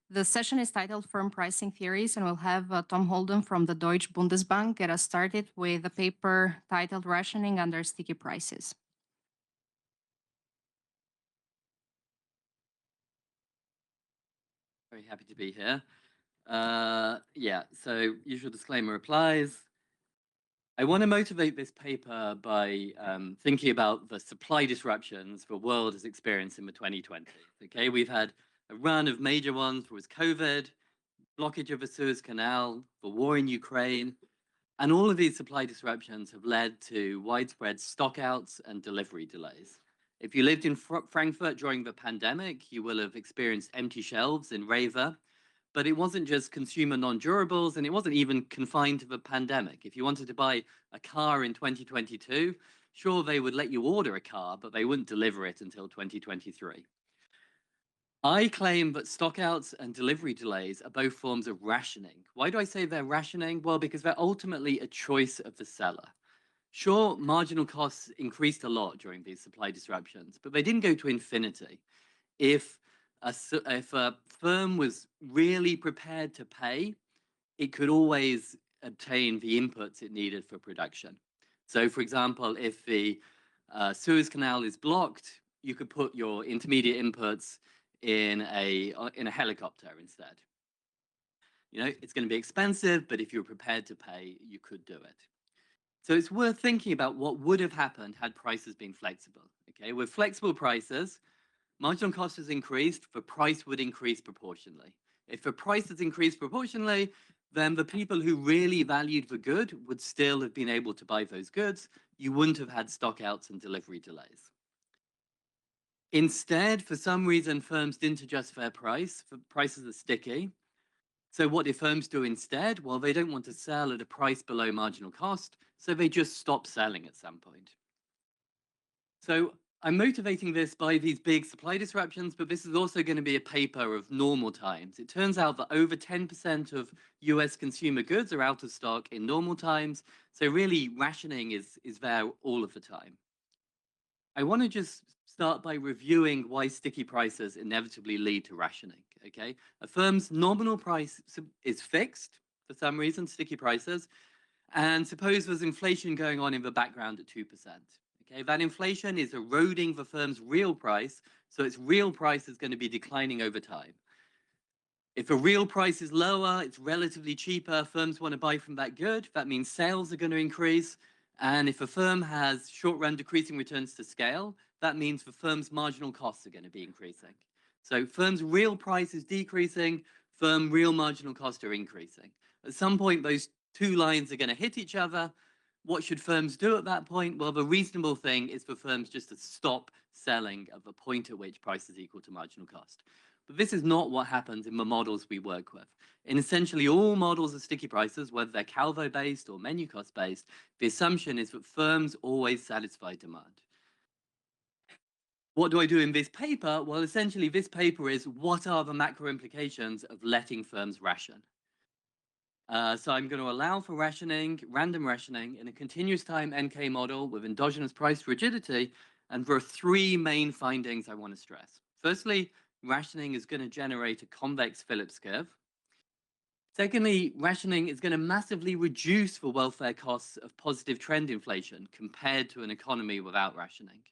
The session is titled Firm Pricing Theories, and we'll have Tom Holden from the Deutsche Bundesbank get us started with a paper titled Rationing Under Sticky Prices. Very happy to be here. Yeah, so usual disclaimer applies. I want to motivate this paper by thinking about the supply disruptions the world has experienced in the 2020s. Okay, we've had a run of major ones. There was COVID, blockage of the Suez Canal, the war in Ukraine, and all of these supply disruptions have led to widespread stockouts and delivery delays. If you lived in Frankfurt during the pandemic, you will have experienced empty shelves in Raver. But it wasn't just consumer non-durables, and it wasn't even confined to the pandemic. If you wanted to buy a car in 2022, sure, they would let you order a car, but they wouldn't deliver it until 2023. I claim that stockouts and delivery delays are both forms of rationing. Why do I say they're rationing? Well, because they're ultimately a choice of the seller. Sure, marginal costs increased a lot during these supply disruptions, but they didn't go to infinity. If a firm was really prepared to pay, it could always obtain the inputs it needed for production. So, for example, if the Suez Canal is blocked, you could put your intermediate inputs in a helicopter instead. You know, it's going to be expensive, but if you're prepared to pay, you could do it. So it's worth thinking about what would have happened had prices been flexible. Okay, with flexible prices, marginal cost has increased, the price would increase proportionally. If the price has increased proportionally, then the people who really valued the good would still have been able to buy those goods. You wouldn't have had stockouts and delivery delays. Instead, for some reason, firms didn't adjust their price. Prices are sticky. So what do firms do instead? Well, they don't want to sell at a price below marginal cost, so they just stop selling at some point. So I'm motivating this by these big supply disruptions, but this is also going to be a paper of normal times. It turns out that over 10% of US consumer goods are out of stock in normal times. So really rationing is there all of the time. I want to just start by reviewing why sticky prices inevitably lead to rationing, okay? A firm's nominal price is fixed for some reason, sticky prices, and suppose there's inflation going on in the background at 2%. Okay, that inflation is eroding the firm's real price, so its real price is going to be declining over time. If a real price is lower, it's relatively cheaper, firms want to buy from that good, that means sales are going to increase. And if a firm has short-run decreasing returns to scale, that means the firm's marginal costs are going to be increasing. So firm's real price is decreasing, firm real marginal costs are increasing. At some point, those two lines are going to hit each other. What should firms do at that point? Well, the reasonable thing is for firms just to stop selling at the point at which price is equal to marginal cost. But this is not what happens in the models we work with. In essentially all models of sticky prices, whether they're Calvo-based or menu cost-based, the assumption is that firms always satisfy demand. What do I do in this paper? Well, essentially, this paper is what are the macro implications of letting firms ration? So I'm going to allow for rationing, random rationing, in a continuous time NK model with endogenous price rigidity. And there are three main findings I want to stress. Firstly, rationing is going to generate a convex Phillips curve. Secondly, rationing is going to massively reduce the welfare costs of positive trend inflation compared to an economy without rationing.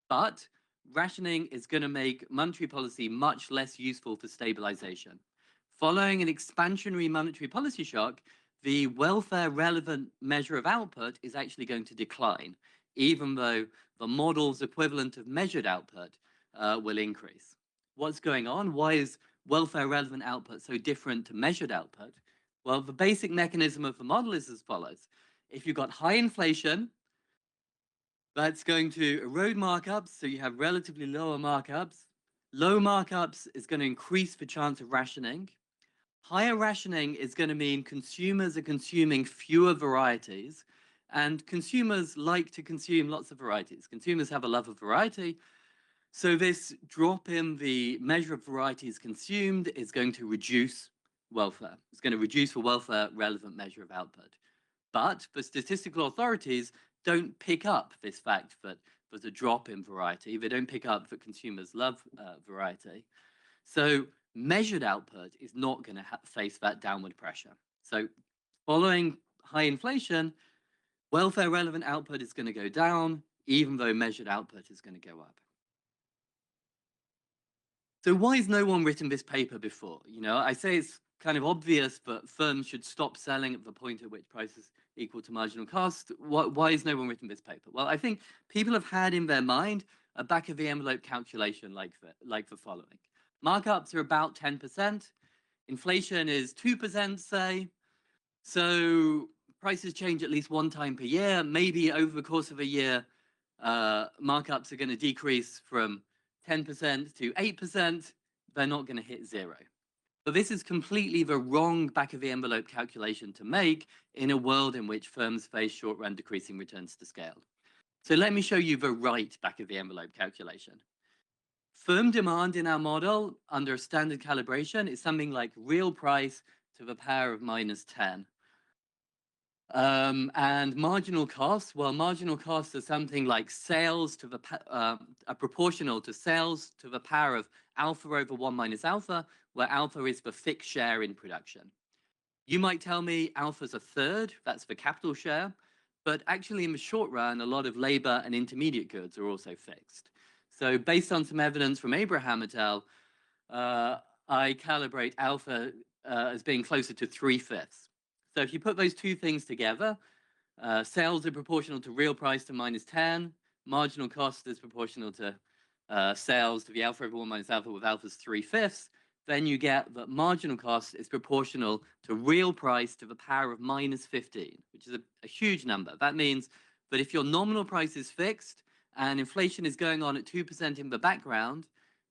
But rationing is going to make monetary policy much less useful for stabilization. Following an expansionary monetary policy shock, the welfare relevant measure of output is actually going to decline, even though the model's equivalent of measured output will increase. What's going on? Why is welfare relevant output so different to measured output? Well, the basic mechanism of the model is as follows. If you've got high inflation, that's going to erode markups, so you have relatively lower markups. Low markups is going to increase the chance of rationing. Higher rationing is going to mean consumers are consuming fewer varieties, and consumers like to consume lots of varieties. Consumers have a love of variety, so this drop in the measure of varieties consumed is going to reduce welfare. It's going to reduce the welfare relevant measure of output. But the statistical authorities don't pick up this fact that there's a drop in variety. They don't pick up that consumers love variety. So measured output is not going to face that downward pressure. So following high inflation, welfare relevant output is going to go down, even though measured output is going to go up. So why has no one written this paper before? You know, I say it's kind of obvious that firms should stop selling at the point at which prices equal to marginal cost. Why has no one written this paper? Well, I think people have had in their mind a back of the envelope calculation like the following. Markups are about 10%. Inflation is 2%, say. So prices change at least one time per year. Maybe over the course of a year, markups are going to decrease from 10% to 8%. They're not going to hit zero. But this is completely the wrong back of the envelope calculation to make in a world in which firms face short run decreasing returns to scale. So let me show you the right back of the envelope calculation. Firm demand in our model under standard calibration is something like real price to the power of minus 10. And marginal costs, well, marginal costs are something like sales to the are proportional to sales to the power of alpha over 1 minus alpha, where alpha is the fixed share in production. You might tell me alpha's a third, that's the capital share, but actually in the short run, a lot of labor and intermediate goods are also fixed. So based on some evidence from Abraham et al., I calibrate alpha as being closer to 3/5. So if you put those two things together, sales are proportional to real price to minus 10, marginal cost is proportional to sales to the alpha over 1 minus alpha with alpha's 3/5, then you get that marginal cost is proportional to real price to the power of minus 15, which is a huge number. That means that if your nominal price is fixed and inflation is going on at 2% in the background,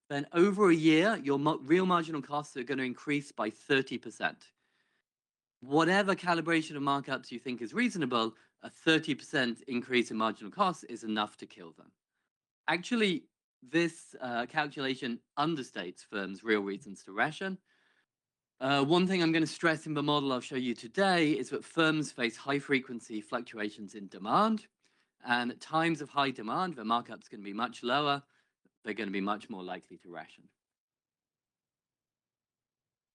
then over a year, your real marginal costs are going to increase by 30%. Whatever calibration of markups you think is reasonable, a 30% increase in marginal costs is enough to kill them. Actually, this calculation understates firms' real reasons to ration. One thing I'm going to stress in the model I'll show you today is that firms face high-frequency fluctuations in demand, and at times of high demand, the markup's going to be much lower. They're going to be much more likely to ration.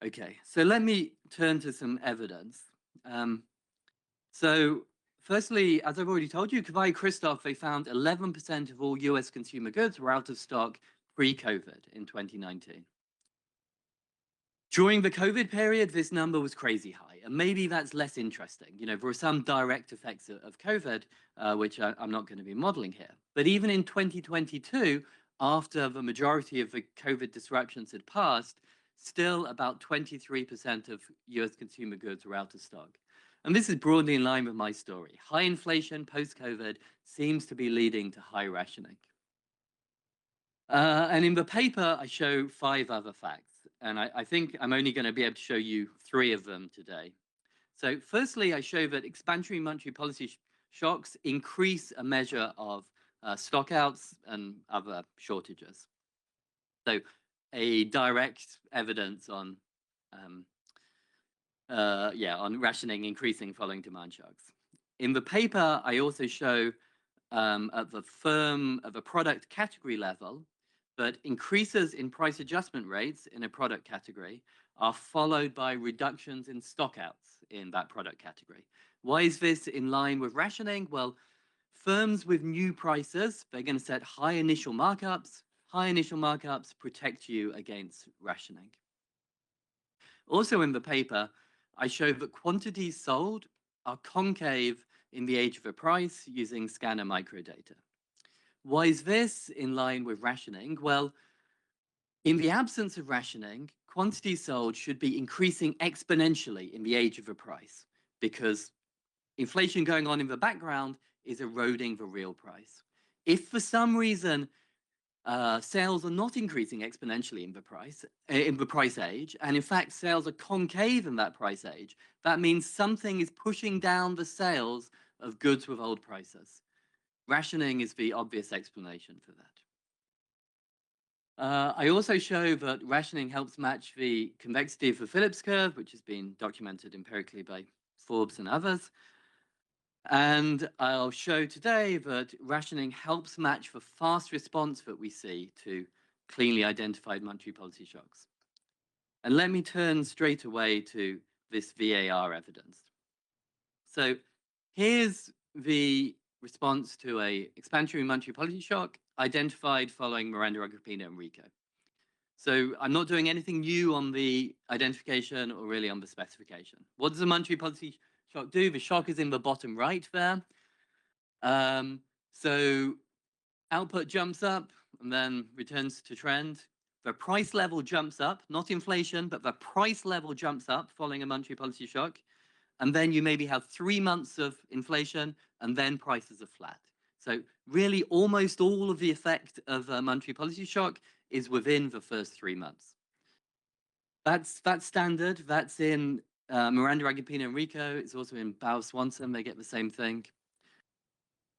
Okay, so let me turn to some evidence. So firstly, as I've already told you, Kavai Christoph, they found 11% of all US consumer goods were out of stock pre-COVID in 2019. During the COVID period, this number was crazy high, and maybe that's less interesting. You know, there are some direct effects of COVID, which I'm not going to be modeling here. But even in 2022, after the majority of the COVID disruptions had passed, still about 23% of US consumer goods were out of stock. And this is broadly in line with my story. High inflation post-COVID seems to be leading to high rationing. And in the paper, I show 5 other facts. And I think I'm only going to be able to show you 3 of them today. So firstly, I show that expansionary monetary policy shocks increase a measure of stockouts and other shortages. So a direct evidence on on rationing increasing following demand shocks. In the paper, I also show at the product category level that increases in price adjustment rates in a product category are followed by reductions in stockouts in that product category. Why is this in line with rationing? Well, firms with new prices, they're going to set high initial markups. High initial markups protect you against rationing. Also in the paper, I show that quantities sold are concave in the age of a price using scanner microdata. Why is this in line with rationing? Well, in the absence of rationing, quantities sold should be increasing exponentially in the age of a price because inflation going on in the background is eroding the real price. If for some reason sales are not increasing exponentially in the price age, and in fact sales are concave in that price age, that means something is pushing down the sales of goods with old prices. Rationing is the obvious explanation for that. I also show that rationing helps match the convexity of the Phillips curve, which has been documented empirically by Forbes and others. And I'll show today that rationing helps match the fast response that we see to cleanly identified monetary policy shocks. And let me turn straight away to this VAR evidence. So here's the response to a expansionary monetary policy shock identified following Miranda, Agrippina, and Rico. So I'm not doing anything new on the identification or really on the specification. What does a monetary policy shock do? The shock is in the bottom right there. So output jumps up and then returns to trend. The price level jumps up, not inflation, but the price level jumps up following a monetary policy shock. And then you maybe have 3 months of inflation and then prices are flat. So really almost all of the effect of a monetary policy shock is within the first 3 months. That's standard. That's in Miranda, Agrippina, and Rico. It's also in Bauer-Swanson. They get the same thing.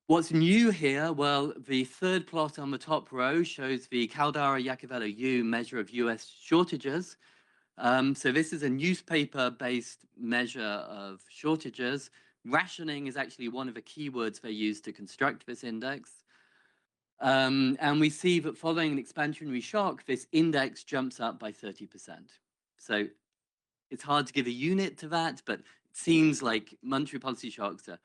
What's new here? Well, the third plot on the top row shows the Caldara-Iacovello-U measure of US shortages. So this is a newspaper-based measure of shortages. Rationing is actually one of the keywords they use to construct this index. And we see that following an expansionary shock, this index jumps up by 30%. So it's hard to give a unit to that, but it seems like monetary policy shocks are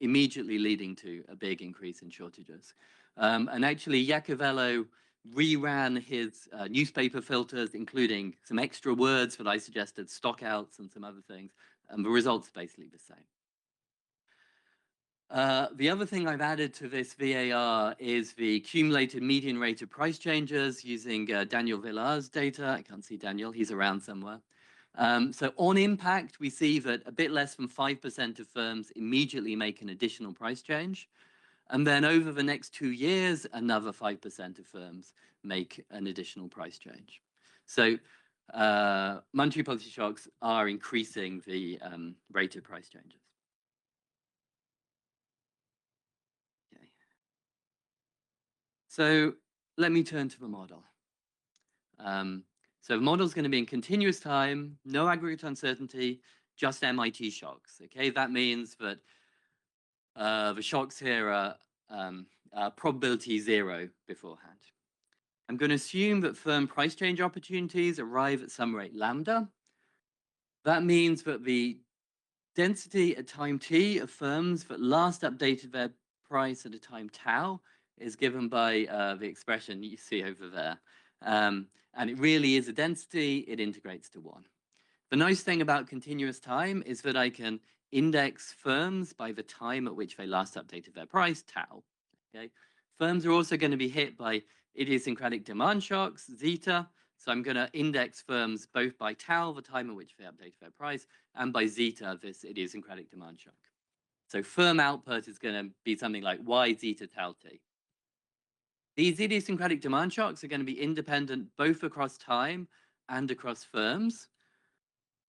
immediately leading to a big increase in shortages. And actually, Iacovello reran his newspaper filters, including some extra words that I suggested, stockouts and some other things, and the results are basically the same. The other thing I've added to this VAR is the cumulated median rate of price changes using Daniel Villar's data. I can't see Daniel, he's around somewhere. So on impact, we see that a bit less than 5% of firms immediately make an additional price change. And then over the next 2 years, another 5% of firms make an additional price change. So monetary policy shocks are increasing the rate of price changes. Okay. So let me turn to the model. So the model is going to be in continuous time, no aggregate uncertainty, just MIT shocks. Okay, that means that the shocks here are probability 0 beforehand. I'm going to assume that firm price change opportunities arrive at some rate lambda. That means that the density at time t of firms that last updated their price at a time tau is given by the expression you see over there. And it really is a density, it integrates to 1. The nice thing about continuous time is that I can index firms by the time at which they last updated their price, tau. Okay? Firms are also going to be hit by idiosyncratic demand shocks, zeta. So I'm going to index firms both by tau, the time at which they updated their price, and by zeta, this idiosyncratic demand shock. So firm output is going to be something like y zeta tau t. These idiosyncratic demand shocks are going to be independent both across time and across firms.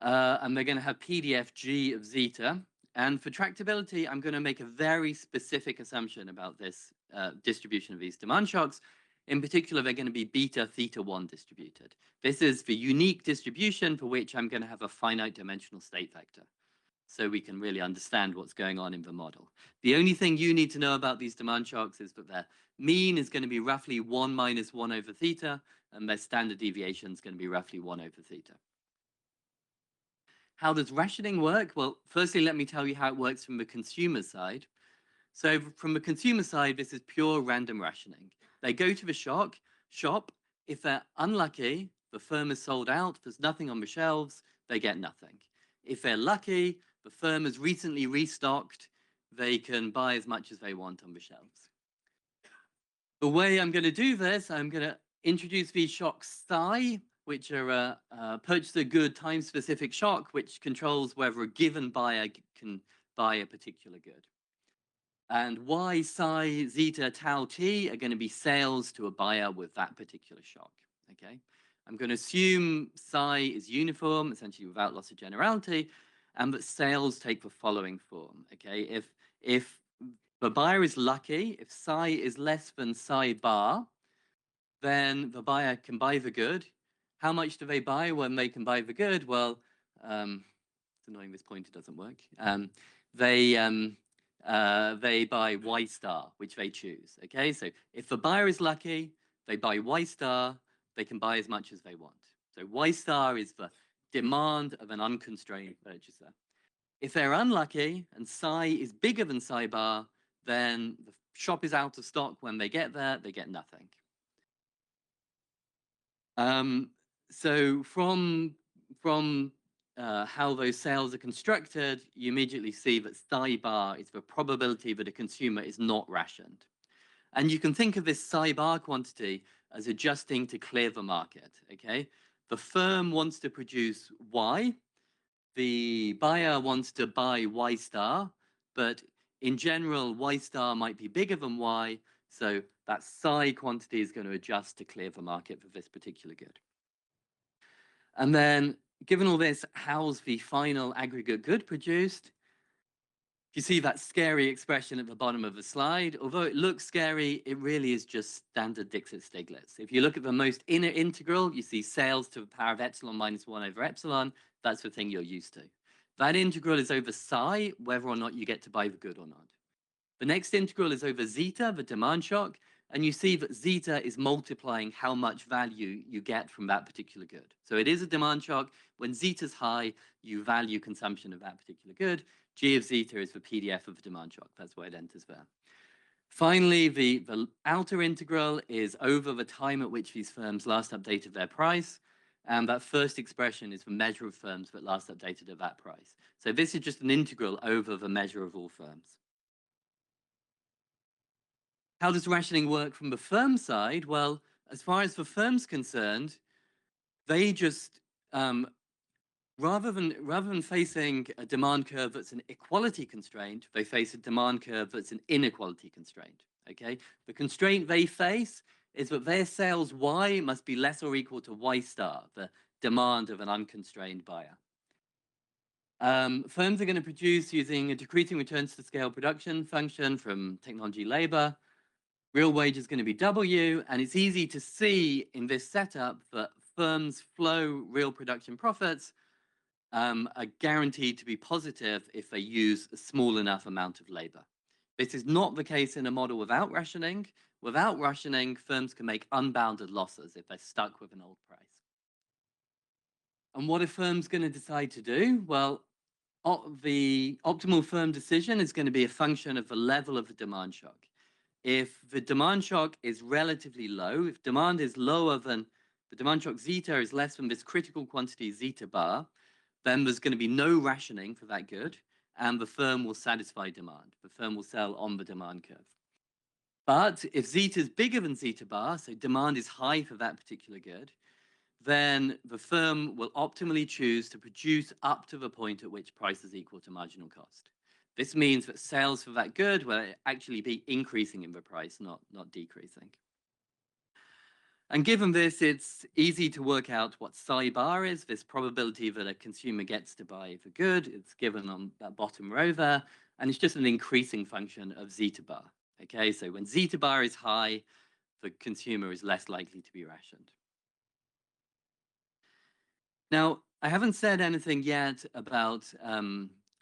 And they're going to have PDF G of zeta. And for tractability, I'm going to make a very specific assumption about this distribution of these demand shocks. In particular, they're going to be beta theta 1 distributed. This is the unique distribution for which I'm going to have a finite dimensional state vector, so we can really understand what's going on in the model. The only thing you need to know about these demand shocks is that their mean is going to be roughly 1 minus 1 over theta, and their standard deviation is going to be roughly 1 over theta. How does rationing work? Well, firstly, let me tell you how it works from the consumer side. So from the consumer side, this is pure random rationing. They go to the shop. If they're unlucky, the firm is sold out, there's nothing on the shelves, they get nothing. If they're lucky, the firm has recently restocked, they can buy as much as they want on the shelves. The way I'm going to do this, I'm going to introduce these shocks psi, which are a purchase a good time-specific shock, which controls whether a given buyer can buy a particular good. And y psi zeta tau t are going to be sales to a buyer with that particular shock. Okay, I'm going to assume psi is uniform, essentially without loss of generality, and that sales take the following form. Okay, if the buyer is lucky, if psi is less than psi bar, then the buyer can buy the good. How much do they buy when they can buy the good? Well, it's annoying this pointer doesn't work. They buy Y star, which they choose. Okay, so if the buyer is lucky, they buy Y star, they can buy as much as they want. So Y star is the demand of an unconstrained purchaser. If they're unlucky and psi is bigger than psi bar, then the shop is out of stock. When they get there, they get nothing. So from how those sales are constructed, you immediately see that psi bar is the probability that a consumer is not rationed. And you can think of this psi bar quantity as adjusting to clear the market, okay? The firm wants to produce Y, the buyer wants to buy Y star, but in general, Y star might be bigger than Y, so that psi quantity is going to adjust to clear the market for this particular good. And then, given all this, how's the final aggregate good produced? You see that scary expression at the bottom of the slide. Although it looks scary, it really is just standard Dixit-Stiglitz. If you look at the most inner integral, you see sales to the power of epsilon minus 1 over epsilon. That's the thing you're used to. That integral is over psi, whether or not you get to buy the good or not. The next integral is over zeta, the demand shock, and you see that zeta is multiplying how much value you get from that particular good. So it is a demand shock. When zeta's high, you value consumption of that particular good. G of zeta is the PDF of the demand shock. That's why it enters there. Finally, the outer integral is over the time at which these firms last updated their price. And that first expression is the measure of firms that last updated at that price. So this is just an integral over the measure of all firms. How does rationing work from the firm side? Well, as far as the firm's concerned, they just, rather than facing a demand curve that's an equality constraint, they face a demand curve that's an inequality constraint, okay? The constraint they face is that their sales Y must be less or equal to Y star, the demand of an unconstrained buyer. Firms are going to produce using a decreasing returns to scale production function from technology labor. Real wage is going to be W, and it's easy to see in this setup that firms' flow real production profits are guaranteed to be positive if they use a small enough amount of labor. This is not the case in a model without rationing. Without rationing, firms can make unbounded losses if they're stuck with an old price. And what are firms going to decide to do? Well, the optimal firm decision is going to be a function of the level of the demand shock. If the demand shock is relatively low, if demand is lower than the demand shock zeta is less than this critical quantity zeta bar, then there's going to be no rationing for that good, and the firm will satisfy demand. The firm will sell on the demand curve. But if zeta is bigger than zeta bar, so demand is high for that particular good, then the firm will optimally choose to produce up to the point at which price is equal to marginal cost. This means that sales for that good will actually be increasing in the price, not decreasing. And given this, it's easy to work out what psi bar is, this probability that a consumer gets to buy the good. It's given on that bottom row there, and it's just an increasing function of zeta bar. Okay, so when zeta bar is high, the consumer is less likely to be rationed. Now, I haven't said anything yet about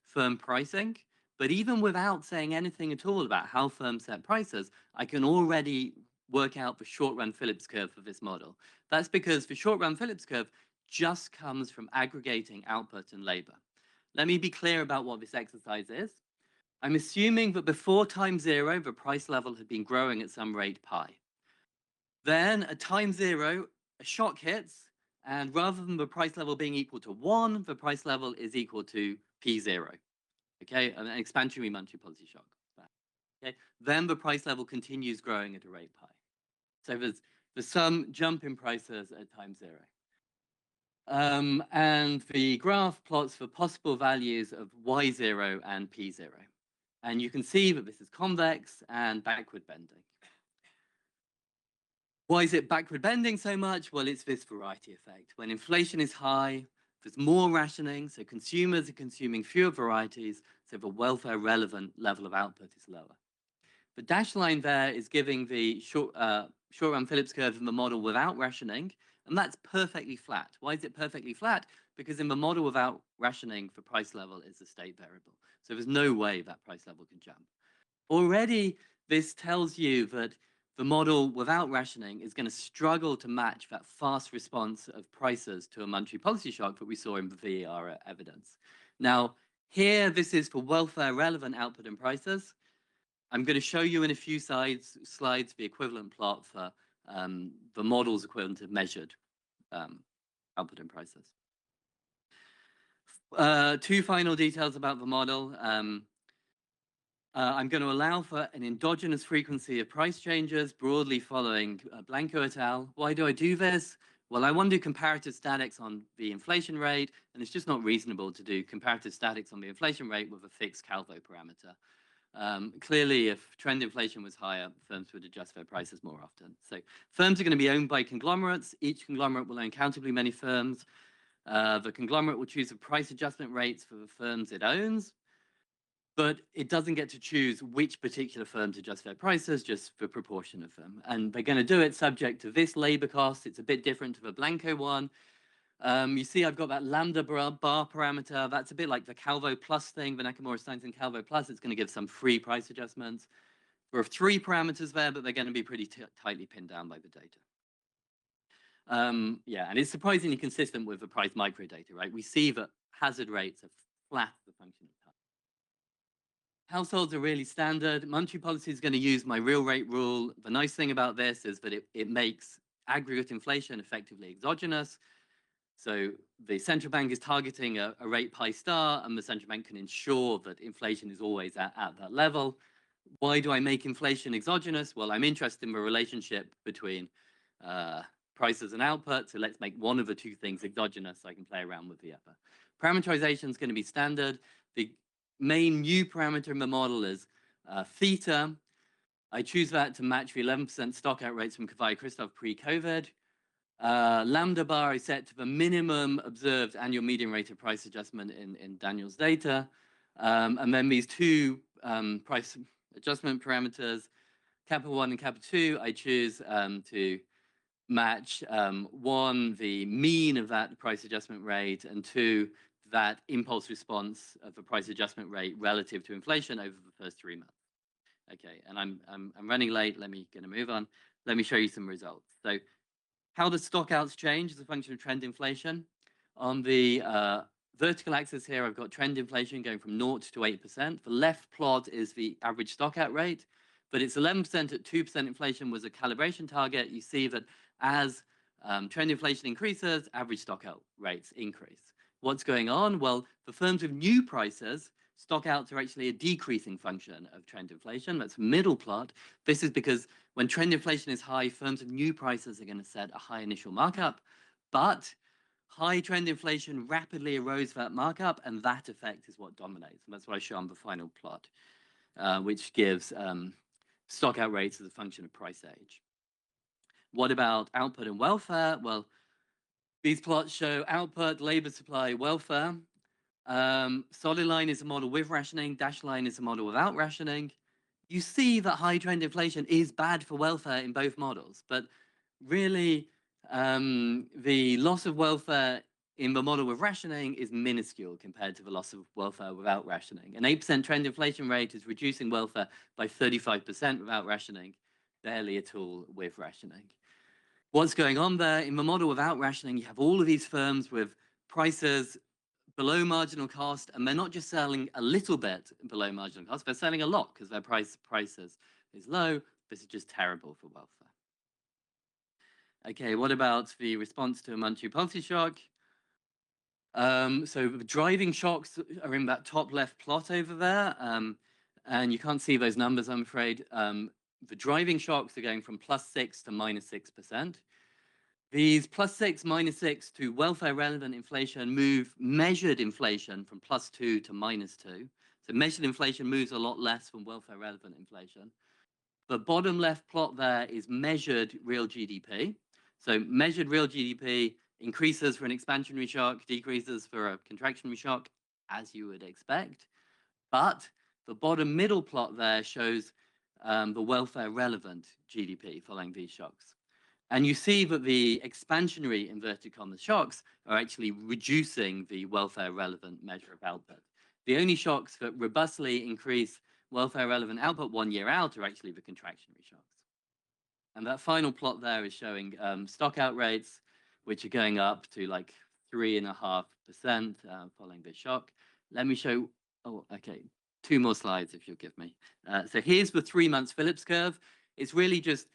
firm pricing, but even without saying anything at all about how firms set prices, I can already work out the short-run Phillips curve for this model. That's because the short-run Phillips curve just comes from aggregating output and labor. Let me be clear about what this exercise is. I'm assuming that before time zero, the price level had been growing at some rate pi. Then at time zero, a shock hits, and rather than the price level being equal to 1, the price level is equal to P0, okay? An expansionary monetary policy shock. Okay? Then the price level continues growing at a rate pi. So there's some jump in prices at time 0. And the graph plots for possible values of Y0 and P0. And you can see that this is convex and backward bending. Why is it backward bending so much? Well, it's this variety effect. When inflation is high, there's more rationing, so consumers are consuming fewer varieties, so the welfare relevant level of output is lower. The dashed line there is giving the short-run Phillips curve in the model without rationing, and that's perfectly flat. Why is it perfectly flat? Because in the model without rationing, the price level is a state variable. So there's no way that price level can jump. Already, this tells you that the model without rationing is going to struggle to match that fast response of prices to a monetary policy shock that we saw in the VER evidence. Now, here, this is for welfare relevant output and prices. I'm going to show you in a few slides the equivalent plot for the model's equivalent of measured output and prices. Two final details about the model. I'm going to allow for an endogenous frequency of price changes broadly following Blanco et al. Why do I do this? Well, I want to do comparative statics on the inflation rate, and it's just not reasonable to do comparative statics on the inflation rate with a fixed Calvo parameter. Clearly, if trend inflation was higher, firms would adjust their prices more often. So firms are going to be owned by conglomerates. Each conglomerate will own countably many firms. The conglomerate will choose the price adjustment rates for the firms it owns, but it doesn't get to choose which particular firms adjust their prices, just the proportion of them. And they're going to do it subject to this labor cost. It's a bit different to the Blanco one. You see, I've got that lambda bar parameter. That's a bit like the Calvo plus thing, the Nakamura-Steinson Calvo plus. It's going to give some free price adjustments. There are 3 parameters there, but they're going to be pretty tightly pinned down by the data. Yeah, and it's surprisingly consistent with the price microdata, right? We see that hazard rates are flat as a function of time. Households are really standard. Monetary policy is going to use my real rate rule. The nice thing about this is that it makes aggregate inflation effectively exogenous. So the central bank is targeting a rate pi star, and the central bank can ensure that inflation is always at that level. Why do I make inflation exogenous? Well, I'm interested in the relationship between prices and output. So let's make one of the 2 things exogenous so I can play around with the other. Parameterization is going to be standard. The main new parameter in the model is theta. I choose that to match the 11% stock out rates from Kavai-Christoph pre-COVID. Lambda bar is set to the minimum observed annual median rate of price adjustment in Daniel's data. And then these 2 price adjustment parameters, kappa 1 and kappa 2, I choose to match 1, the mean of that price adjustment rate, and 2, that impulse response of the price adjustment rate relative to inflation over the first 3 months. Okay, and I'm running late. Let me move on. Let me show you some results. So how does stockouts change as a function of trend inflation? On the vertical axis here, I've got trend inflation going from 0 to 8%. The left plot is the average stockout rate, but it's 11% at 2% inflation was a calibration target. You see that as trend inflation increases, average stockout rates increase. What's going on? Well, for firms with new prices, stockouts are actually a decreasing function of trend inflation. That's middle plot. This is because when trend inflation is high, firms with new prices are going to set a high initial markup, but high trend inflation rapidly erodes that markup, and that effect is what dominates. And that's what I show on the final plot, which gives stockout rates as a function of price age. What about output and welfare? Well, these plots show output, labor supply, welfare. Solid line is a model with rationing, dashed line is a model without rationing. You see that high trend inflation is bad for welfare in both models, but really the loss of welfare in the model with rationing is minuscule compared to the loss of welfare without rationing. An 8% trend inflation rate is reducing welfare by 35% without rationing, barely at all with rationing. What's going on there? In the model without rationing, you have all of these firms with prices below marginal cost, and they're not just selling a little bit below marginal cost, they're selling a lot because their prices is low. This is just terrible for welfare. Okay, what about the response to a monetary policy shock? So the driving shocks are in that top left plot over there, and you can't see those numbers, I'm afraid. The driving shocks are going from +6 to -6%. These +6, -6 to welfare relevant inflation move measured inflation from +2 to -2. So measured inflation moves a lot less than welfare relevant inflation. The bottom left plot there is measured real GDP. So measured real GDP increases for an expansionary shock, decreases for a contractionary shock, as you would expect. But the bottom middle plot there shows the welfare relevant GDP following these shocks. And you see that the expansionary inverted commas shocks are actually reducing the welfare relevant measure of output. The only shocks that robustly increase welfare relevant output 1 year out are actually the contractionary shocks. And that final plot there is showing stock out rates, which are going up to like 3.5% following this shock. Let me show, oh, okay, 2 more slides if you'll give me. So here's the 3 months Phillips curve. It's really just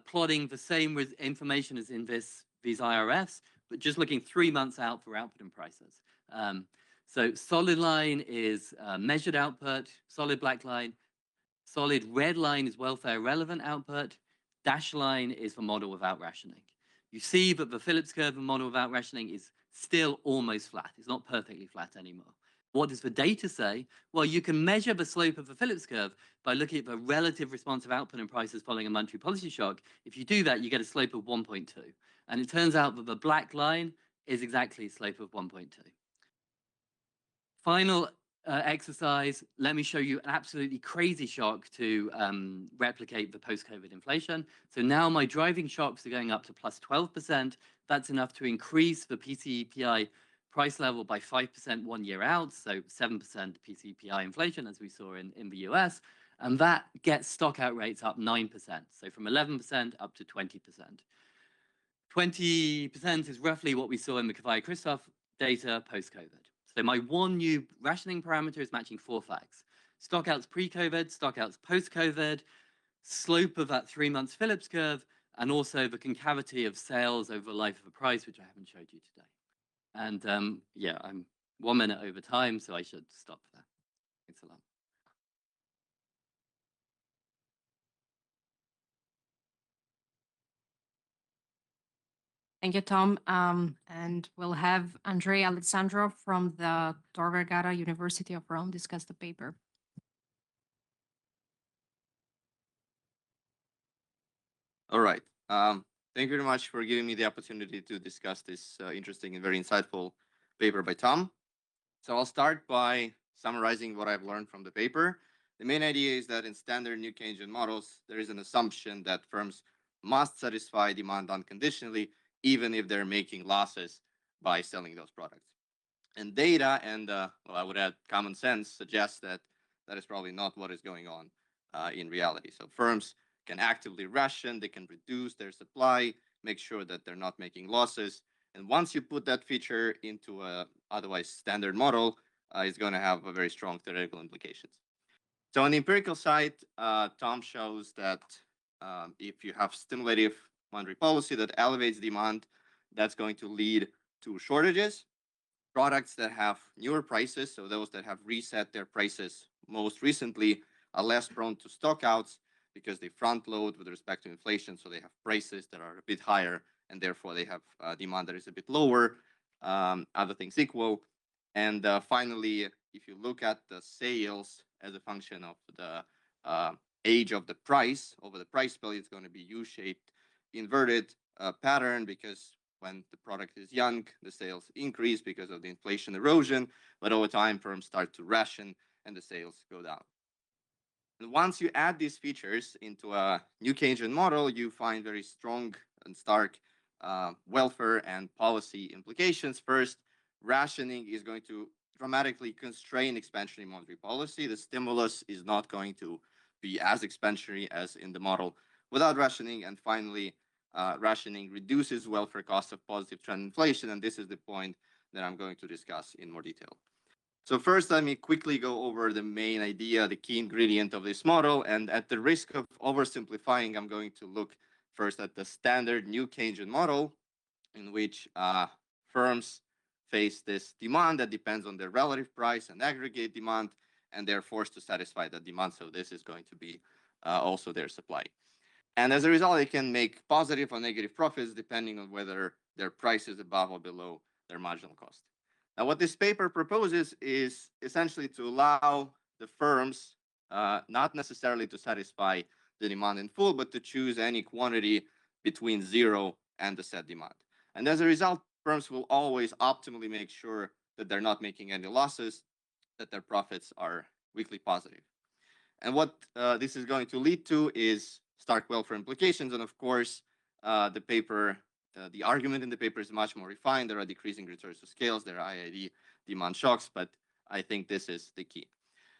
plotting the same information as in these IRFs, but just looking 3 months out for output and prices. So solid line is measured output, solid black line. Solid red line is welfare relevant output. Dashed line is the model without rationing. You see that the Phillips curve and model without rationing is still almost flat. It's not perfectly flat anymore. What does the data say? Well, you can measure the slope of the Phillips curve by looking at the relative response of output and prices following a monetary policy shock. If you do that, you get a slope of 1.2. And it turns out that the black line is exactly a slope of 1.2. Final exercise, let me show you an absolutely crazy shock to replicate the post-COVID inflation. So now my driving shocks are going up to plus 12%. That's enough to increase the PCPI price level by 5% 1 year out, so 7% PCPI inflation, as we saw in the US. And that gets stock out rates up 9%, so from 11% up to 20%. 20% is roughly what we saw in the Kavai-Christoph data post-COVID. So my one new rationing parameter is matching 4 facts. Stockouts pre-COVID, stockouts post-COVID, slope of that 3 months Phillips curve, and also the concavity of sales over the life of a price, which I haven't showed you today. And yeah, I'm 1 minute over time, so I should stop there. Thanks a lot. Thank you, Tom. And we'll have Andrey Alexandrov from the Vergata University of Rome discuss the paper. All right. Thank you very much for giving me the opportunity to discuss this interesting and very insightful paper by Tom. So I'll start by summarizing what I've learned from the paper. The main idea is that in standard new Keynesian models, there is an assumption that firms must satisfy demand unconditionally, even if they're making losses by selling those products. And data and, well, I would add common sense suggests that that is probably not what is going on in reality. So firms can actively ration, they can reduce their supply, make sure that they're not making losses. And once you put that feature into a otherwise standard model, it's going to have a very strong theoretical implications. So on the empirical side, Tom shows that if you have stimulative monetary policy that elevates demand, that's going to lead to shortages. Products that have newer prices, so those that have reset their prices most recently, are less prone to stockouts because they front load with respect to inflation, so they have prices that are a bit higher, and therefore they have demand that is a bit lower, other things equal. And finally, if you look at the sales as a function of the age of the price over the price value, it's going to be U-shaped inverted pattern, because when the product is young, the sales increase because of the inflation erosion, but over time firms start to ration and the sales go down. And once you add these features into a new Keynesian model, you find very strong and stark welfare and policy implications. First, rationing is going to dramatically constrain expansionary monetary policy. The stimulus is not going to be as expansionary as in the model without rationing. And finally, rationing reduces welfare costs of positive trend inflation. And this is the point that I'm going to discuss in more detail. So first, let me quickly go over the main idea, the key ingredient of this model. And at the risk of oversimplifying, I'm going to look first at the standard new Keynesian model, in which firms face this demand that depends on their relative price and aggregate demand, and they're forced to satisfy that demand. So this is going to be also their supply. And as a result, they can make positive or negative profits depending on whether their price is above or below their marginal cost. Now, what this paper proposes is essentially to allow the firms not necessarily to satisfy the demand in full, but to choose any quantity between 0 and the set demand. And as a result, firms will always optimally make sure that they're not making any losses, that their profits are weekly positive. And what this is going to lead to is stark welfare implications. And of course, the argument in the paper is much more refined. There are decreasing returns to scales, there are IID demand shocks, but I think this is the key.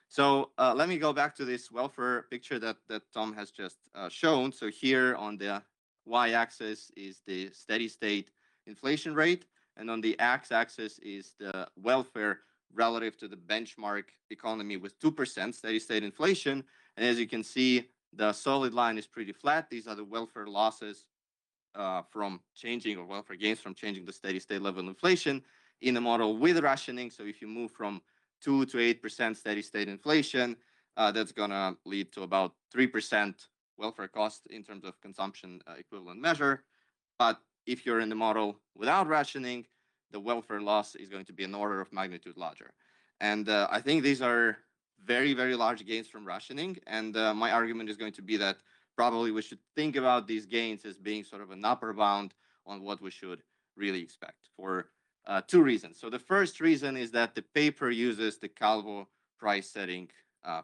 So let me go back to this welfare picture that Tom has just shown. So here on the y-axis is the steady state inflation rate, and on the x-axis is the welfare relative to the benchmark economy with 2% steady state inflation. And as you can see, the solid line is pretty flat. These are the welfare losses from changing, or welfare gains from changing the steady state level inflation in a model with rationing. So if you move from 2 to 8% steady state inflation, that's going to lead to about 3% welfare cost in terms of consumption equivalent measure. But if you're in the model without rationing, the welfare loss is going to be an order of magnitude larger. And I think these are very, very large gains from rationing. And my argument is going to be that probably we should think about these gains as being sort of an upper bound on what we should really expect for two reasons. So the first reason is that the paper uses the Calvo price setting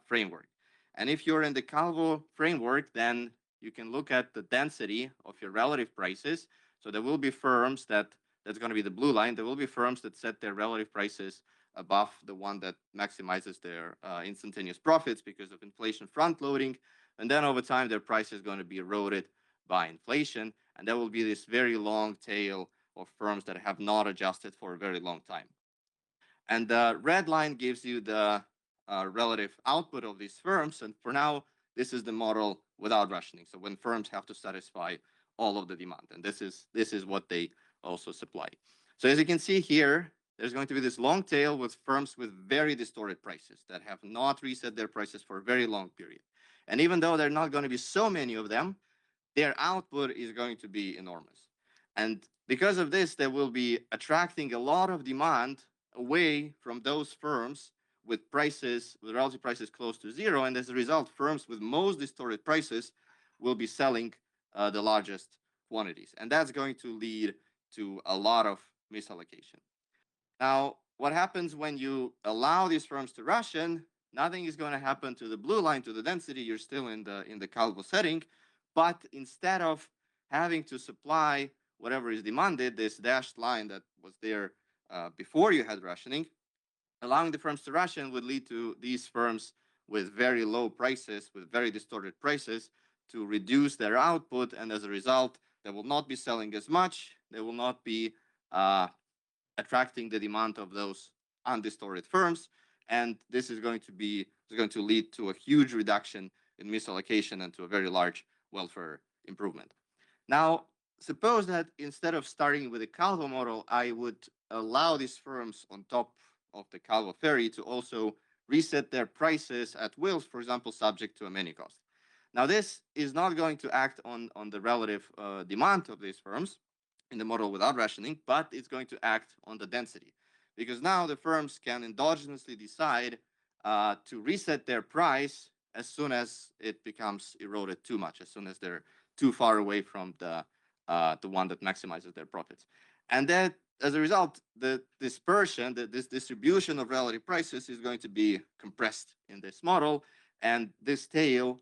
framework. And if you're in the Calvo framework, then you can look at the density of your relative prices. So there will be firms that's going to be the blue line. There will be firms that set their relative prices above the one that maximizes their instantaneous profits because of inflation front loading. And then over time, their price is going to be eroded by inflation. And there will be this very long tail of firms that have not adjusted for a very long time. And the red line gives you the relative output of these firms. And for now, this is the model without rationing. So when firms have to satisfy all of the demand, and this is what they also supply. So as you can see here, there's going to be this long tail with firms with very distorted prices that have not reset their prices for a very long period. And even though there are not going to be so many of them, their output is going to be enormous. And because of this, they will be attracting a lot of demand away from those firms with prices, with relative prices close to zero. And as a result, firms with most distorted prices will be selling the largest quantities. And that's going to lead to a lot of misallocation. Now, what happens when you allow these firms to ration? Nothing is going to happen to the blue line, to the density. You're still in the Calvo setting, but instead of having to supply whatever is demanded, this dashed line that was there before you had rationing, allowing the firms to ration would lead to these firms with very low prices, with very distorted prices, to reduce their output, and as a result, they will not be selling as much. They will not be attracting the demand of those undistorted firms, and this is going to lead to a huge reduction in misallocation and to a very large welfare improvement. Now, suppose that instead of starting with a Calvo model, I would allow these firms on top of the Calvo ferry to also reset their prices at will, for example, subject to a many cost. Now, this is not going to act on the relative demand of these firms in the model without rationing, but it's going to act on the density. Because now the firms can endogenously decide to reset their price as soon as it becomes eroded too much, as soon as they're too far away from the one that maximizes their profits. And that, as a result, the dispersion, this distribution of relative prices is going to be compressed in this model, and this tail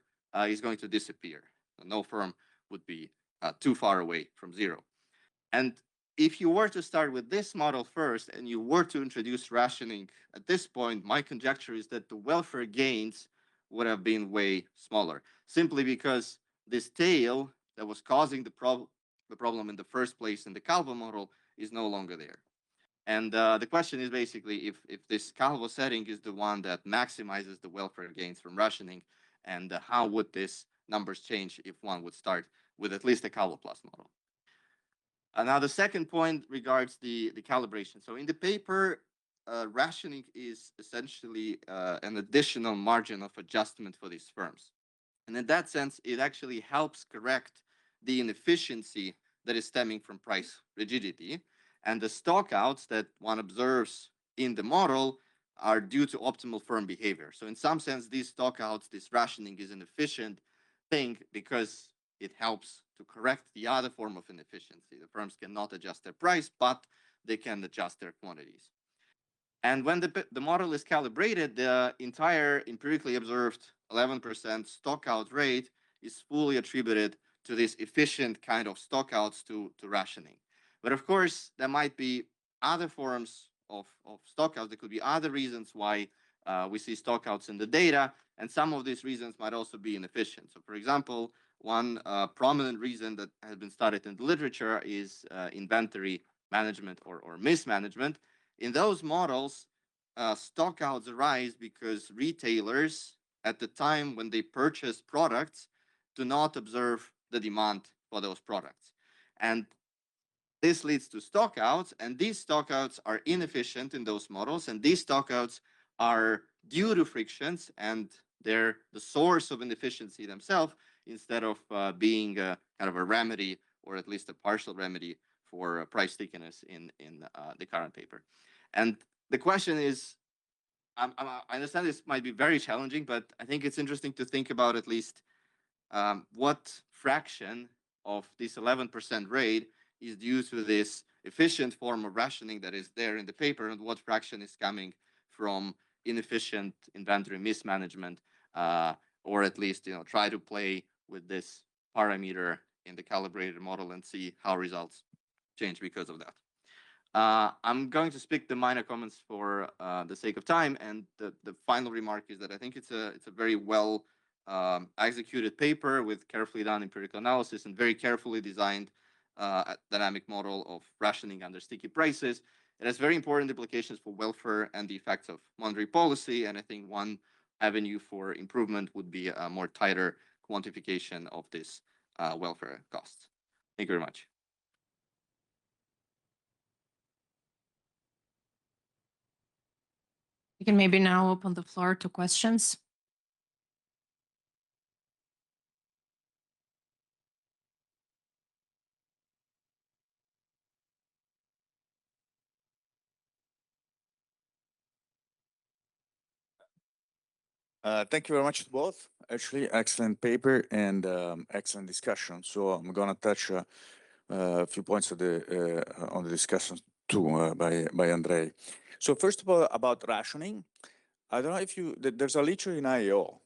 is going to disappear. No firm would be too far away from zero. And if you were to start with this model first and you were to introduce rationing at this point, my conjecture is that the welfare gains would have been way smaller, simply because this tail that was causing the problem in the first place in the Calvo model is no longer there. And the question is basically if this Calvo setting is the one that maximizes the welfare gains from rationing, and how would these numbers change if one would start with at least a Calvo plus model. Now, the second point regards the calibration. So in the paper, rationing is essentially an additional margin of adjustment for these firms. And in that sense, it actually helps correct the inefficiency that is stemming from price rigidity. And the stockouts that one observes in the model are due to optimal firm behavior. So in some sense, these stockouts, this rationing is an efficient thing because it helps to correct the other form of inefficiency. The firms cannot adjust their price, but they can adjust their quantities. And when the model is calibrated, the entire empirically observed 11% stockout rate is fully attributed to this efficient kind of stockouts to rationing. But of course, there might be other forms of stockouts. There could be other reasons why we see stockouts in the data, and some of these reasons might also be inefficient. So, for example, one prominent reason that has been studied in the literature is inventory management or mismanagement. In those models, stockouts arise because retailers, at the time when they purchase products, do not observe the demand for those products. And this leads to stockouts, and these stockouts are inefficient in those models, and these stockouts are due to frictions, and they're the source of inefficiency themselves instead of being kind of a remedy, or at least a partial remedy for price stickiness in the current paper. And the question is, I understand this might be very challenging, but I think it's interesting to think about at least what fraction of this 11% rate is due to this efficient form of rationing that is there in the paper, and what fraction is coming from inefficient inventory mismanagement, or at least try to play with this parameter in the calibrated model and see how results change because of that. I'm going to speak the minor comments for the sake of time, and the final remark is that I think it's a very well executed paper with carefully done empirical analysis and very carefully designed dynamic model of rationing under sticky prices. It has very important implications for welfare and the effects of monetary policy, and I think one avenue for improvement would be a more tighter quantification of this welfare costs. Thank you very much. We can maybe now open the floor to questions. Thank you very much to both. Actually, excellent paper and excellent discussion. So I'm going to touch a few points of on the discussion too by Andrey. So first of all, about rationing, I don't know if there's a literature in IEO.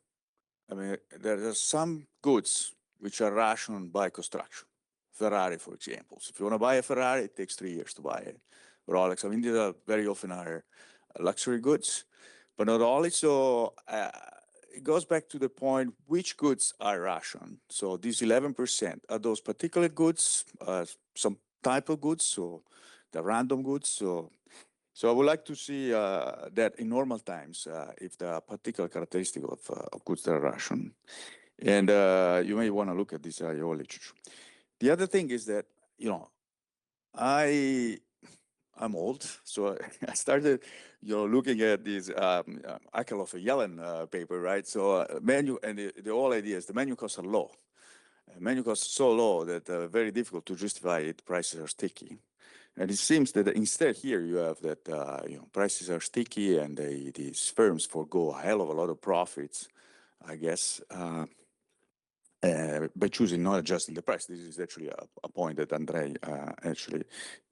I mean, there are some goods which are rationed by construction. Ferrari, for example. So if you want to buy a Ferrari, it takes 3 years to buy it. Rolex, I mean, these are very often are luxury goods, but not only. So it goes back to the point, which goods are rationed? So these 11%, are those particular goods, some type of goods, so the random goods? So I would like to see that in normal times, if the particular characteristic of goods that are rationed. And you may want to look at this IO literature. The other thing is that, I'm old, so I started, looking at this Akerlof Yellen paper, right? So menu, and the whole idea is the menu costs are low. Menu costs are so low that very difficult to justify it. Prices are sticky. And it seems that instead here you have that prices are sticky, and these firms forego a hell of a lot of profits, I guess, by choosing not adjusting the price. This is actually a point that Andrey actually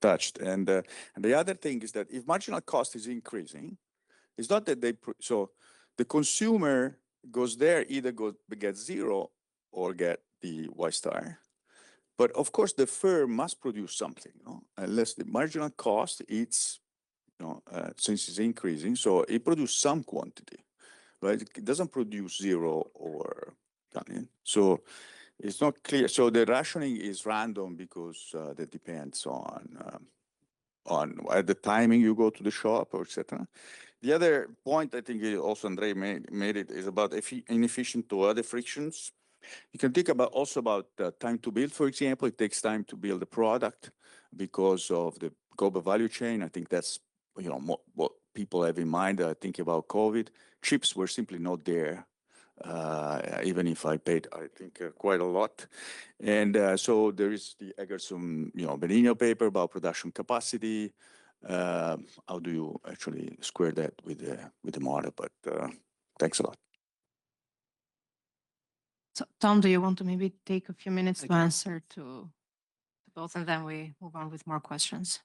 touched. And the other thing is that if marginal cost is increasing, it's not that so the consumer goes there, either gets zero or get the Y star. But of course, the firm must produce something, unless the marginal cost, it's, since it's increasing, so it produces some quantity, right? It doesn't produce zero or nothing. So it's not clear. So the rationing is random because that depends on at the timing you go to the shop, or etc. The other point I think also Andrey made it is about inefficient to other frictions. You can think also about time to build, for example. It takes time to build a product because of the global value chain. I think that's what people have in mind. Thinking about COVID, chips were simply not there, even if I paid, I think, quite a lot. And so there is the Eggerson, Benigno paper about production capacity. How do you actually square that with the model? But thanks a lot. So, Tom, do you want to maybe take a few minutes to answer to both, and then we move on with more questions?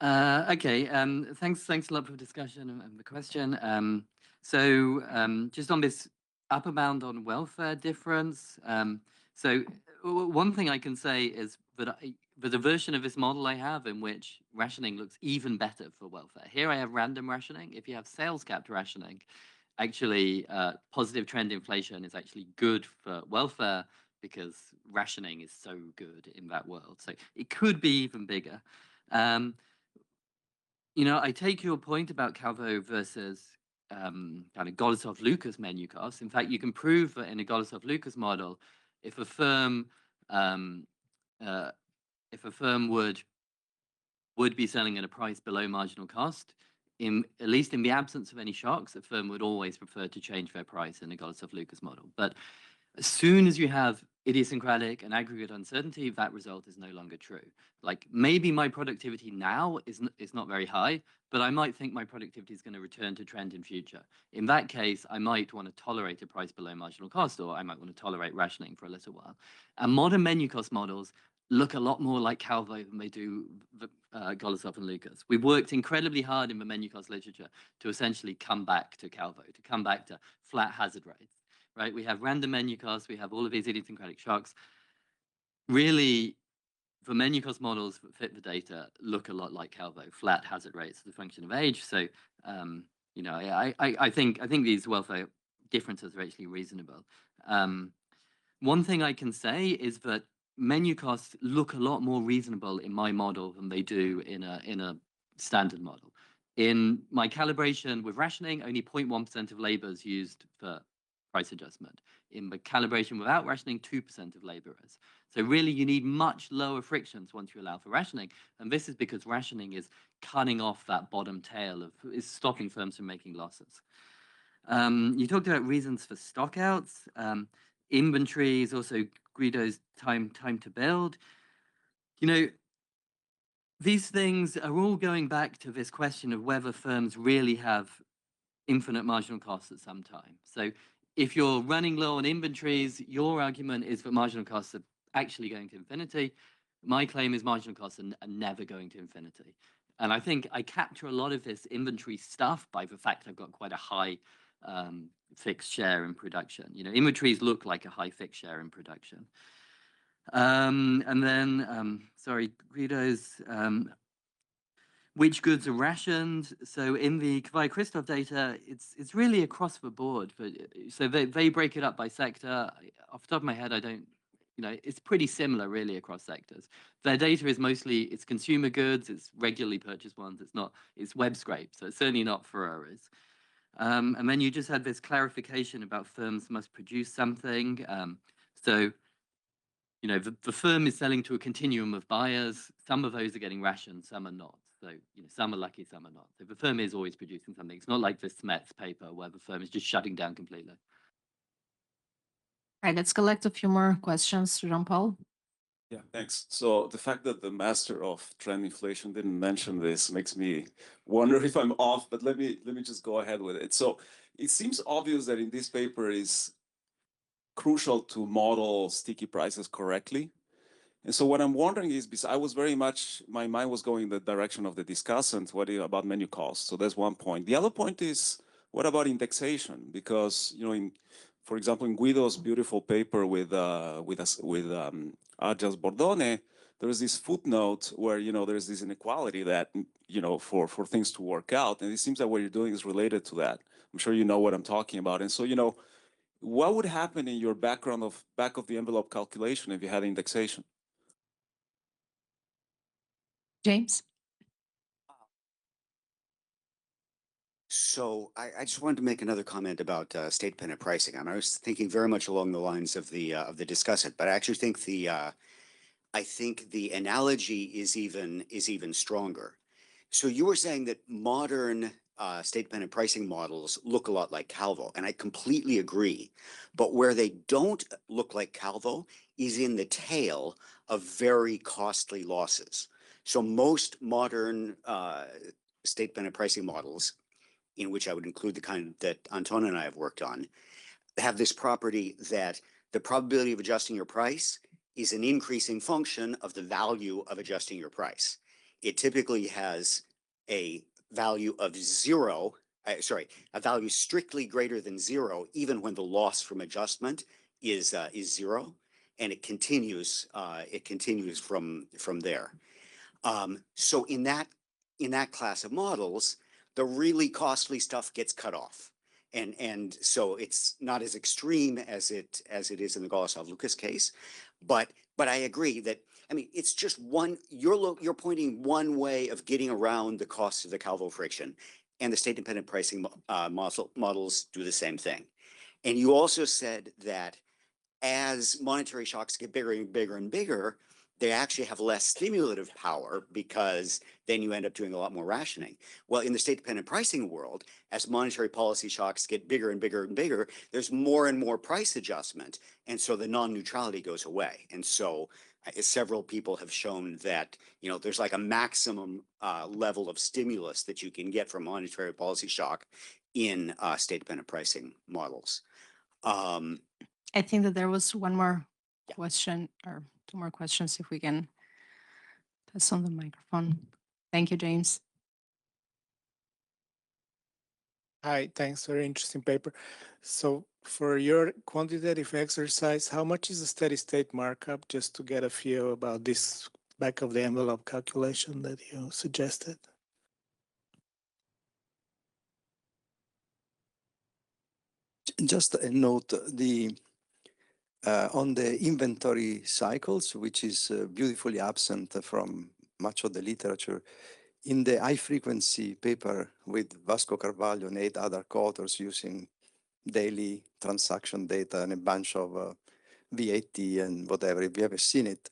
Okay. Thanks a lot for the discussion and the question. Just on this upper bound on welfare difference. So one thing I can say is that the version of this model I have in which rationing looks even better for welfare. Here I have random rationing. If you have sales capped rationing, actually positive trend inflation is actually good for welfare because rationing is so good in that world. So it could be even bigger. You know, I take your point about Calvo versus kind of Golosov-Lucas menu costs. In fact, you can prove that in a Golosov-Lucas model, if a firm would be selling at a price below marginal cost, at least in the absence of any shocks, a firm would always prefer to change their price in a Golosov-Lucas model. But as soon as you have idiosyncratic and aggregate uncertainty, that result is no longer true. Like maybe my productivity now is not very high, but I might think my productivity is going to return to trend in future. In that case, I might want to tolerate a price below marginal cost, or I might want to tolerate rationing for a little while. And modern menu cost models look a lot more like Calvo than they do Golosov and Lucas. We've worked incredibly hard in the menu cost literature to essentially come back to Calvo, to come back to flat hazard rates. Right, we have random menu costs, we have all of these idiosyncratic shocks. Really, the menu cost models that fit the data look a lot like Calvo, flat hazard rates as a function of age. So, you know, I think these welfare differences are actually reasonable. One thing I can say is that menu costs look a lot more reasonable in my model than they do in a standard model. In my calibration with rationing, only 0.1% of labor is used for price adjustment. In the calibration without rationing, 2% of labor is. So really, you need much lower frictions once you allow for rationing. And this is because rationing is cutting off that bottom tail is stopping firms from making losses. You talked about reasons for stockouts. Inventory is also Guido's time to build. You know, these things are all going back to this question of whether firms really have infinite marginal costs at some time. So if you're running low on inventories, your argument is that marginal costs are actually going to infinity. My claim is marginal costs are never going to infinity. And I think I capture a lot of this inventory stuff by the fact I've got quite a high fixed share in production. You know, inventories look like a high fixed share in production. And then, sorry, Guido's, which goods are rationed? So in the Kvaja-Christoph data, it's really across the board. But so they break it up by sector. Off the top of my head, I don't, you know, it's pretty similar really across sectors. Their data is mostly, it's consumer goods, it's regularly purchased ones, it's web scrapes, so it's certainly not Ferraris. And then you just had this clarification about firms must produce something. So, you know, the firm is selling to a continuum of buyers. Some of those are getting rationed, some are not. So, you know, some are lucky, some are not. So the firm is always producing something. It's not like the Smets paper where the firm is just shutting down completely. All right, let's collect a few more questions, Jean-Paul. Yeah, thanks. So the fact that the master of trend inflation didn't mention this makes me wonder if I'm off, but let me just go ahead with it. So it seems obvious that in this paper is crucial to model sticky prices correctly. And so what I'm wondering is, because I was very much, my mind was going in the direction of the discussant, about menu costs. So that's one point. The other point is, what about indexation? Because, you know, for example, in Guido's beautiful paper with Arjas Bordone, there is this footnote where, you know, there's this inequality that, you know, for things to work out. And it seems that what you're doing is related to that. I'm sure you know what I'm talking about. And so, you know, what would happen in your back of the envelope calculation if you had indexation? James? So I just wanted to make another comment about state-dependent pricing. I was thinking very much along the lines of the discussant, but I actually think the analogy is even stronger. So you were saying that modern state-dependent pricing models look a lot like Calvo, and I completely agree. But where they don't look like Calvo is in the tail of very costly losses. So most modern state-dependent pricing models, in which I would include the kind that Anton and I have worked on, have this property that the probability of adjusting your price is an increasing function of the value of adjusting your price. It typically has a value of zero, a value strictly greater than zero, even when the loss from adjustment is zero, and it continues from there. So in that class of models, the really costly stuff gets cut off. And so it's not as extreme as it is in the Golosov-Lucas case, but I agree that, I mean, it's just one, you're pointing one way of getting around the cost of the Calvo friction, and the state-dependent pricing models do the same thing. And you also said that as monetary shocks get bigger and bigger and bigger, they actually have less stimulative power because then you end up doing a lot more rationing. Well, in the state-dependent pricing world, as monetary policy shocks get bigger and bigger and bigger, there's more and more price adjustment, and so the non-neutrality goes away. And so several people have shown that, you know, there's like a maximum level of stimulus that you can get from monetary policy shock in state-dependent pricing models. I think that there was one more question or two more questions if we can test on the microphone. Thank you, James. Hi, thanks. Very interesting paper. So for your quantitative exercise, how much is the steady state markup, just to get a feel about this back of the envelope calculation that you suggested? Just a note, on the inventory cycles, which is beautifully absent from much of the literature, in the high frequency paper with Vasco Carvalho and 8 other co-authors using daily transaction data and a bunch of VAT and whatever, if you ever seen it,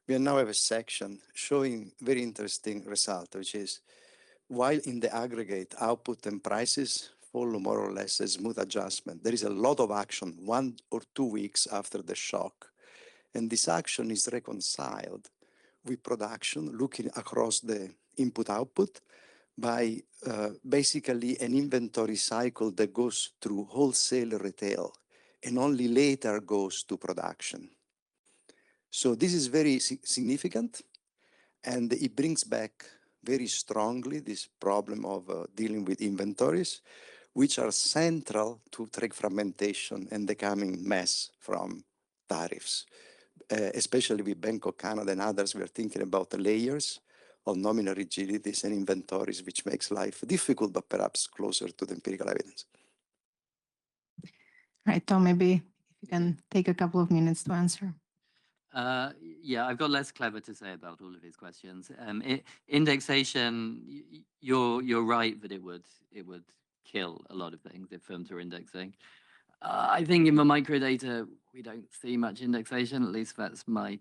we now have a section showing very interesting result, which is while in the aggregate output and prices follow more or less a smooth adjustment, there is a lot of action 1 or 2 weeks after the shock. And this action is reconciled with production, looking across the input output by basically an inventory cycle that goes through wholesale retail and only later goes to production. So this is very significant, and it brings back very strongly this problem of dealing with inventories, which are central to trade fragmentation and the coming mess from tariffs. Especially with Bank of Canada and others, we are thinking about the layers of nominal rigidities and inventories, which makes life difficult, but perhaps closer to the empirical evidence. All right, Tom, maybe if you can take a couple of minutes to answer. Yeah, I've got less clever to say about all of his questions. Indexation, you're right that it would kill a lot of things if firms are indexing. I think in the microdata we don't see much indexation. At least that's my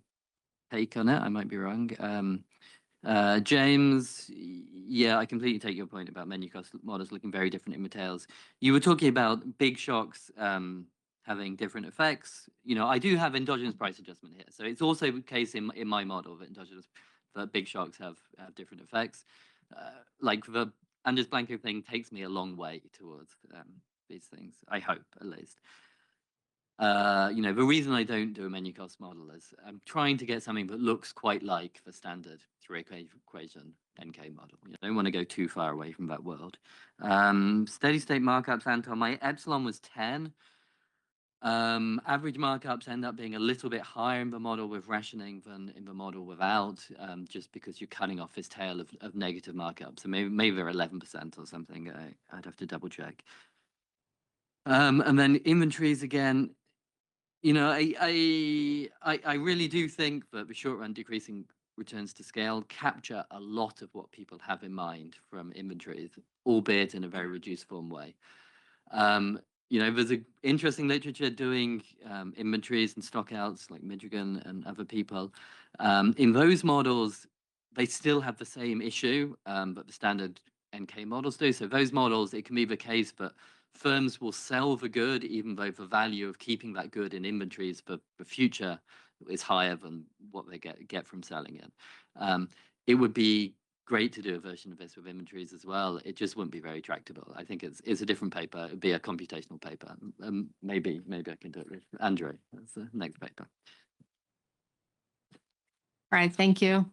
take on it. I might be wrong. James, yeah, I completely take your point about menu cost models looking very different in the tails. You were talking about big shocks having different effects. You know, I do have endogenous price adjustment here. So it's also the case in my model that big shocks have different effects. Like the Anders Blanco thing takes me a long way towards these things, I hope, at least. You know, the reason I don't do a menu cost model is I'm trying to get something that looks quite like the standard 3-equation NK model. You don't want to go too far away from that world. Steady state markups, Anton, my epsilon was 10. Average markups end up being a little bit higher in the model with rationing than in the model without, just because you're cutting off this tail of negative markups. So maybe they're 11% or something. I'd have to double check. And then inventories again. You know, I really do think that the short run decreasing returns to scale capture a lot of what people have in mind from inventories, albeit in a very reduced form way. You know, there's an interesting literature doing inventories and stockouts like Midrigan and other people. In those models, they still have the same issue, but the standard NK models do. So those models, it can be the case that firms will sell the good, even though the value of keeping that good in inventories for the future is higher than what they get from selling it. It would be great to do a version of this with inventories as well. It just wouldn't be very tractable. I think it's a different paper. It'd be a computational paper. Maybe I can do it with Andrey. That's the next paper. All right, thank you.